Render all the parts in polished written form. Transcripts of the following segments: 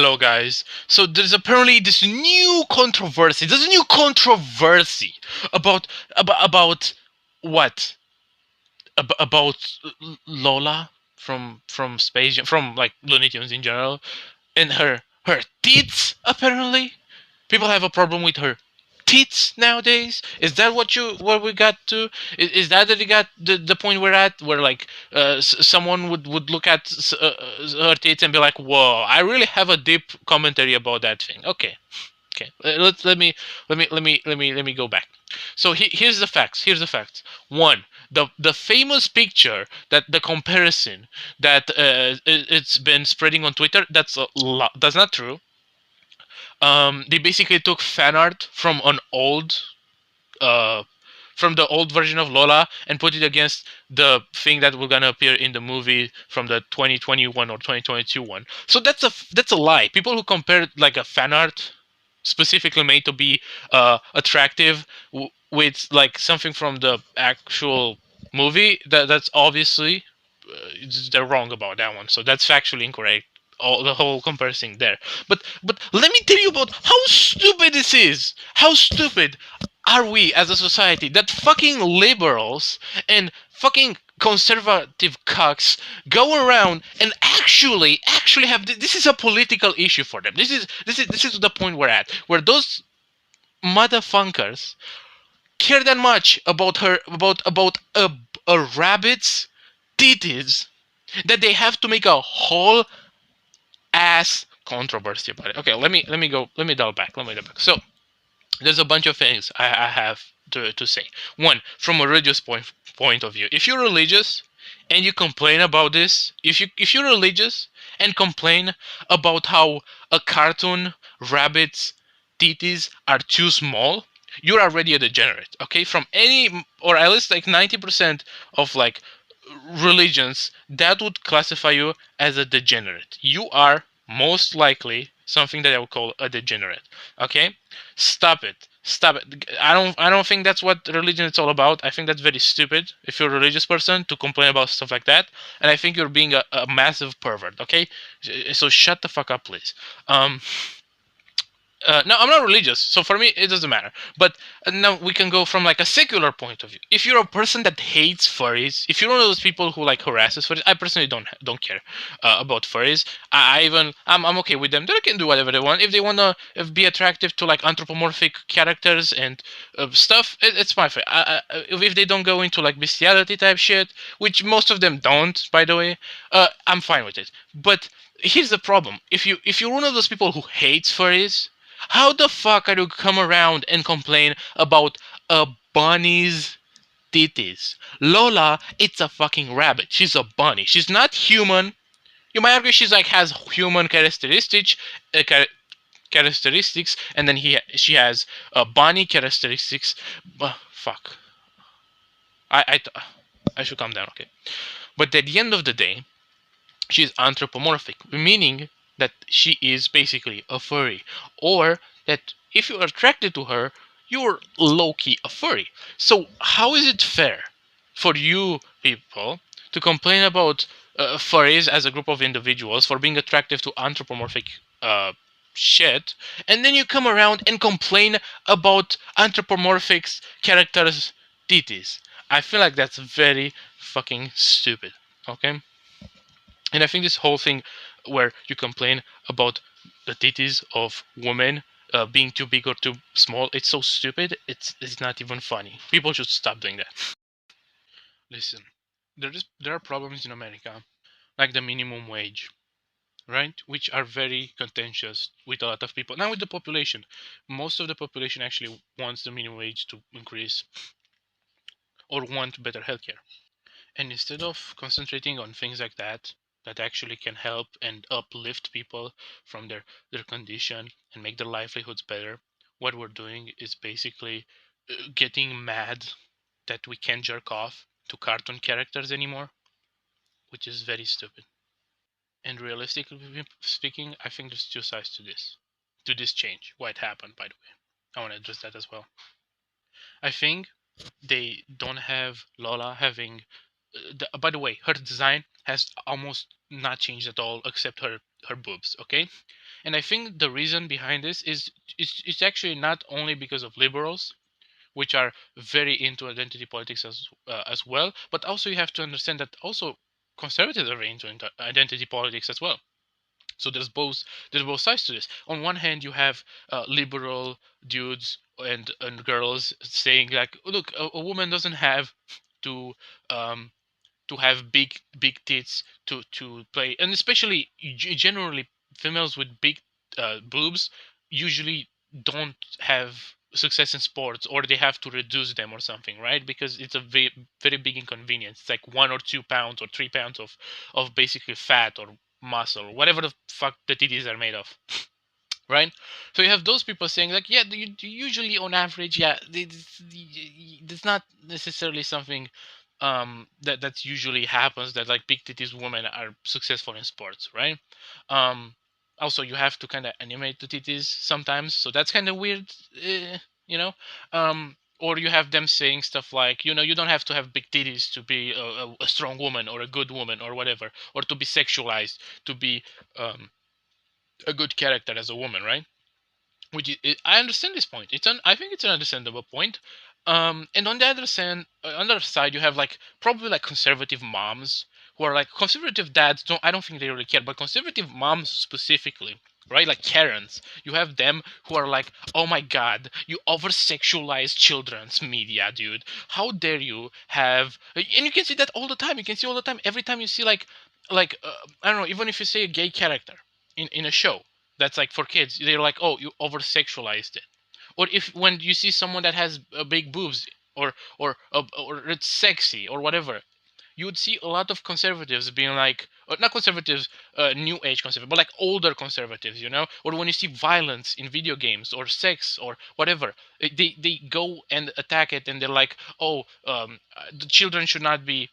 Hello, guys. So there's apparently this new controversy. There's a new controversy about about what? About Lola from Space Jam, from like Looney Tunes in general, and her teeth. Apparently, people have a problem with her teeth nowadays. Is that what we got to? Is that we got the point we're at, where like someone would look at her teeth and be like, "Whoa, I really have a deep commentary about that thing." Okay, okay. Let me go back. So here's the facts. Here's the facts. One, the famous picture, that the comparison that it's been spreading on Twitter. That's not true. They basically took fan art uh, from the old version of Lola and put it against the thing that will gonna appear in the movie from the 2021 or 2022 one. So that's a lie. People who compare like a fan art specifically made to be attractive with like something from the actual movie, that's obviously they're wrong about that one. So that's factually incorrect. All the whole comparison there. But let me tell you about how stupid this is. How stupid are we as a society that fucking liberals and fucking conservative cucks go around and actually have this is a political issue for them. This is the point we're at, where those motherfuckers care that much about her about a rabbit's titties that they have to make a whole ass controversy about it. Okay, let me dial back. Let me dial back. So there's a bunch of things I have to say. One, from a religious point of view, if you're religious and you complain about this, if you're religious and complain about how a cartoon rabbit's titties are too small, you're already a degenerate. Okay, from any, or at least like 90% of like religions, that would classify you as a degenerate. You are most likely something that I would call a degenerate. Okay, stop it. Stop it. I don't think that's what religion is all about. I think that's very stupid if you're a religious person to complain about stuff like that. And I think you're being a massive pervert. Okay, so shut the fuck up, please. No, I'm not religious, so for me it doesn't matter. But now we can go from like a secular point of view. If you're a person that hates furries, if you're one of those people who like harasses furries, I personally don't care about furries. I'm okay with them. They can do whatever they want. If they wanna be attractive to like anthropomorphic characters and stuff, it's my fault. If they don't go into like bestiality type shit, which most of them don't, by the way, I'm fine with it. But here's the problem: if you're one of those people who hates furries, how the fuck are you come around and complain about a bunny's titties? Lola, it's a fucking rabbit. She's a bunny. She's not human. You might argue she's like has human uh, characteristics, and then she has bunny characteristics. Fuck. I should calm down. Okay. But at the end of the day, she's anthropomorphic, meaning that she is basically a furry, or that if you're attracted to her, you're low-key a furry. So how is it fair for you people to complain about furries as a group of individuals for being attractive to anthropomorphic shit, and then you come around and complain about anthropomorphic characters' titties? I feel like that's very fucking stupid. Okay. And I think this whole thing where you complain about the titties of women being too big or too small, it's so stupid. It's not even funny. People should stop doing that. Listen, there are problems in America, like the minimum wage, right? Which are very contentious with a lot of people. Not with the population. Most of the population actually wants the minimum wage to increase or want better healthcare. And instead of concentrating on things like that actually can help and uplift people from their condition and make their livelihoods better, what we're doing is basically getting mad that we can't jerk off to cartoon characters anymore, which is very stupid. And realistically speaking, I think there's two sides to this change. Why it happened, by the way. I want to address that as well. I think they don't have Lola having. By the way, her design has almost not changed at all, except her her boobs. Okay, and I think the reason behind this is it's actually not only because of liberals, which are very into identity politics as well, but also you have to understand that also conservatives are very into identity politics as well. So there's both sides to this. On one hand, you have liberal dudes and girls saying like, look, a woman doesn't have to um, to have big tits to play, and especially generally females with big boobs usually don't have success in sports, or they have to reduce them or something, right? Because it's a very big inconvenience. It's like 1 or 2 pounds or 3 pounds of basically fat or muscle or whatever the fuck the titties are made of, right? So you have those people saying like, yeah, usually on average, yeah, it's not necessarily something that usually happens, that like big titties women are successful in sports, right? Um, Also, you have to kind of animate the titties sometimes, so that's kind of weird, you know. Or you have them saying stuff like, you don't have to have big titties to be a strong woman or a good woman or whatever, or to be sexualized to be um, a good character as a woman, right? I understand this point. I think it's an understandable point. And on the other side, you have like probably like conservative moms who are like conservative dads. I don't think they really care, but conservative moms specifically, right? Like Karens, you have them who are like, oh my god, you over sexualize children's media, dude. How dare you have? And you can see that all the time. You can see all the time. Every time you see like I don't know, even if you say a gay character in a show that's like for kids, they're like, oh, you over sexualized it. Or if when you see someone that has big boobs, or it's sexy or whatever, you would see a lot of conservatives being like, not conservatives, new age conservatives, but like older conservatives, or when you see violence in video games or sex or whatever, they go and attack it, and they're like, oh, the children should not be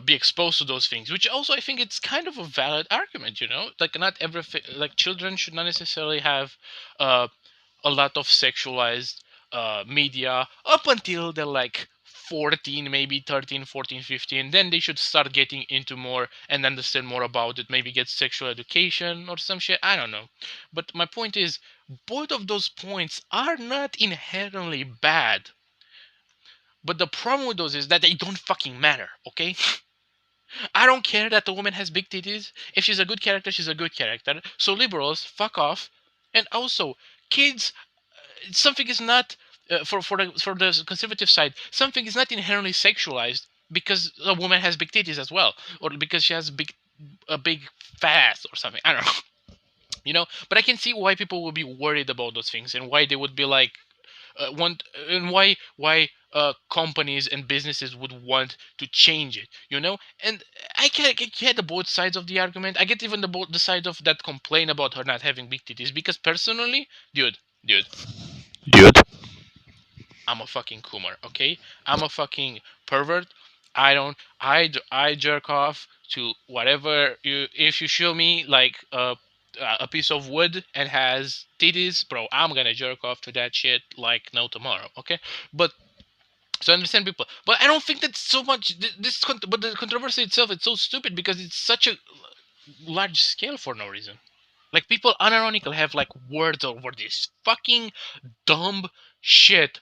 exposed to those things, which also I think it's kind of a valid argument. Like not everything, like children should not necessarily have uh, a lot of sexualized media up until they're like 14, maybe 13, 14, 15. Then they should start getting into more and understand more about it, maybe get sexual education or some shit, I don't know. But my point is, both of those points are not inherently bad, but the problem with those is that they don't fucking matter, okay? I don't care that the woman has big titties. If she's a good character, she's a good character. So liberals, fuck off. And also, kids, something is not for the conservative side. Something is not inherently sexualized because a woman has big titties as well, or because she has a big fat ass or something. I don't know. But I can see why people would be worried about those things, and why they would be like, want and why companies and businesses would want to change it. And I get the both sides of the argument. I get even the side of that complain about her not having big titties, because personally, dude, dude, I'm a fucking coomer, okay? I'm a fucking pervert. I don't. I jerk off to whatever you. If you show me like a piece of wood and has titties, bro, I'm gonna jerk off to that shit like no tomorrow, okay? But so I understand people, but I don't think that's so much. But the controversy itself, it's so stupid because it's such a large scale for no reason. Like people unironically have like words over this fucking dumb shit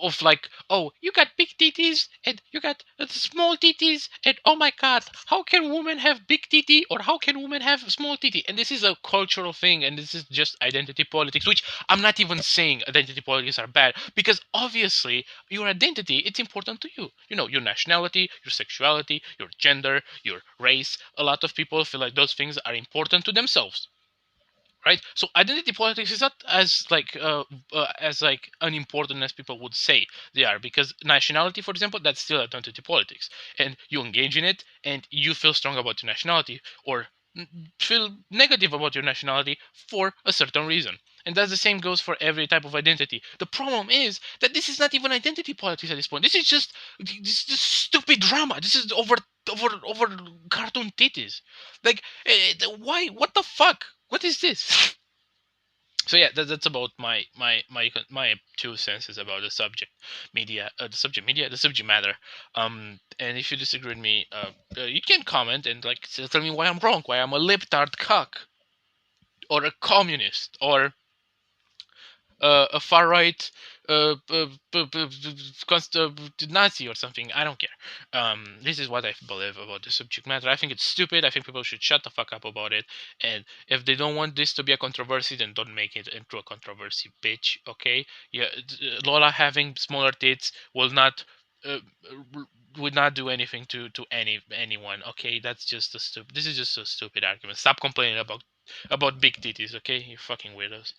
of like, oh, you got big titties and you got small titties, and oh my god, how can women have big titty, or how can women have small titty? And this is a cultural thing, and this is just identity politics, which I'm not even saying identity politics are bad, because obviously your identity, it's important to you. Your nationality, your sexuality, your gender, your race. A lot of people feel like those things are important to themselves, right? So identity politics is not as unimportant as people would say they are, because nationality, for example, that's still identity politics, and you engage in it, and you feel strong about your nationality, or feel negative about your nationality for a certain reason. And that's the same goes for every type of identity. The problem is that this is not even identity politics at this point. This is just stupid drama. This is over cartoon titties. Like, why? What the fuck? What is this? So yeah, that's about my 2 senses about the subject matter. And if you disagree with me, you can comment and like tell me why I'm wrong, why I'm a libtard cuck or a communist or a far right Nazi or something. I don't care. This is what I believe about the subject matter. I think it's stupid. I think people should shut the fuck up about it. And if they don't want this to be a controversy, then don't make it into a controversy, bitch. Okay? Yeah, Lola having smaller tits will not. Uh, would not do anything to anyone. Okay, that's just a stupid. This is just a stupid argument. Stop complaining about big titties. Okay, you fucking weirdos.